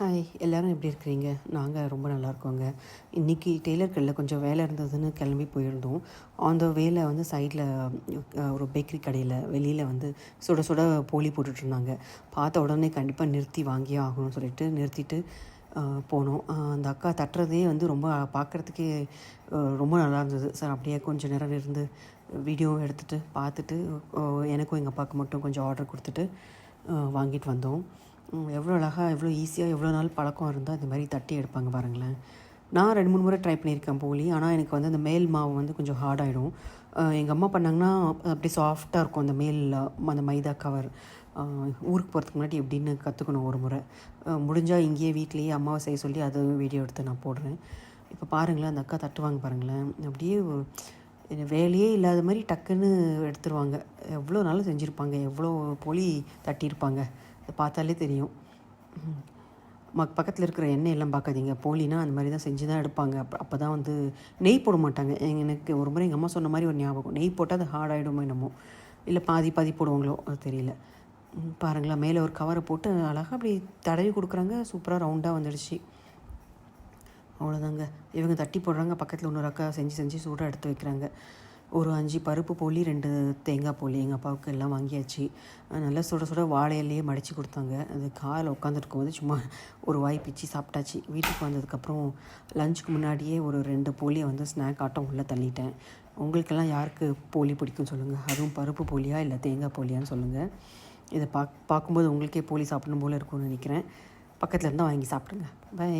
Hi எல்லோரும் எப்படி இருக்கிறீங்க? நாங்கள் ரொம்ப நல்லா இருக்கோங்க. இன்றைக்கி டெய்லர் கடையில் கொஞ்சம் வேலை இருந்ததுன்னு கிளம்பி போயிருந்தோம். அந்த வேலை வந்து சைடில் ஒரு பேக்கரி கடையில் வெளியில் வந்து சுட சுட போலி போட்டுட்ருந்தாங்க. பார்த்த உடனே கண்டிப்பாக நிறுத்தி வாங்கியே ஆகணும்னு சொல்லிட்டு நிறுத்திட்டு போனோம். அந்த அக்கா தட்டுறதே வந்து ரொம்ப பார்க்குறதுக்கே ரொம்ப நல்லா இருந்தது. சார் அப்படியே கொஞ்சம் நேரம் இருந்து வீடியோ எடுத்துகிட்டு பார்த்துட்டு எனக்கும் எங்கள் அப்பாவுக்கு மட்டும் கொஞ்சம் ஆர்டர் கொடுத்துட்டு வாங்கிட்டு வந்தோம். எவ்வளோ அழகா, எவ்வளோ ஈஸியாக, எவ்வளோ நாள் பழக்கம் இருந்தால் இந்த மாதிரி தட்டி எடுப்பாங்க பாருங்களேன். நான் 2, 3 முறை ட்ரை பண்ணியிருக்கேன் போலி. ஆனால் எனக்கு வந்து அந்த மேல் மாவு வந்து கொஞ்சம் ஹார்டாகிடும். எங்கள் அம்மா பண்ணாங்கன்னா அப்படியே சாஃப்டாக இருக்கும் அந்த மேல் அந்த மைதா கவர். ஊருக்கு போகிறதுக்கு முன்னாடி எப்படின்னு கற்றுக்கணும் ஒரு முறை. முடிஞ்சால் இங்கேயே வீட்லேயே அம்மாவை செய்ய சொல்லி அதை வீடியோ எடுத்து நான் போடுறேன். இப்போ பாருங்களேன், அந்த அக்கா தட்டுவாங்க பாருங்களேன். அப்படியே வேலையே இல்லாத மாதிரி டக்குன்னு எடுத்துருவாங்க. எவ்வளோ நாளும் செஞ்சுருப்பாங்க, எவ்வளோ போலி தட்டியிருப்பாங்க. இதை பார்த்தாலே தெரியும். பக்கத்தில் இருக்கிற எண்ணெய் எல்லாம் பார்க்காதீங்க. போலினா அந்த மாதிரி தான் செஞ்சு தான் எடுப்பாங்க. அப்போ தான் வந்து நெய் போட மாட்டாங்க. எனக்கு ஒரு முறை எங்கள் அம்மா சொன்ன மாதிரி ஒரு ஞாபகம். நெய் போட்டால் அது ஹார்ட் ஆகிடுமோ என்னமோ, இல்லை பாதி பாதி போடுவாங்களோ அது தெரியல. பாருங்களேன், மேலே ஒரு கவரை போட்டு அழகாக அப்படி தடவி கொடுக்குறாங்க. சூப்பராக ரவுண்டாக வந்துடுச்சு. அவ்வளோதாங்க. இவங்க தட்டி போடுறாங்க, பக்கத்தில் இன்னொரு அக்கா செஞ்சு சூடாக எடுத்து வைக்கிறாங்க. ஒரு 5 பருப்பு போலி, 2 தேங்காய் போலி எங்கள் அப்பாவுக்கு எல்லாம் வாங்கியாச்சு. நல்லா சுட சுட வாழையிலேயே மடித்து கொடுத்தாங்க. அது காலைல உட்காந்துருக்கும்போது சும்மா ஒரு வாய் பிச்சு சாப்பிட்டாச்சு. வீட்டுக்கு வந்ததுக்கப்புறம் லஞ்சுக்கு முன்னாடியே ஒரு 2 போலியை வந்து ஸ்நாக் ஆட்டம் உள்ளே தள்ளிட்டேன். உங்களுக்கெல்லாம் யாருக்கு போலி பிடிக்கும் சொல்லுங்கள். அதுவும் பருப்பு போலியா இல்லை தேங்காய் போலியான்னு சொல்லுங்கள். இதை பார்க்கும்போது உங்களுக்கே போலி சாப்பிடணும் போல் இருக்கும்னு நினைக்கிறேன். பக்கத்தில் இருந்தால் வாங்கி சாப்பிடுங்க. பை.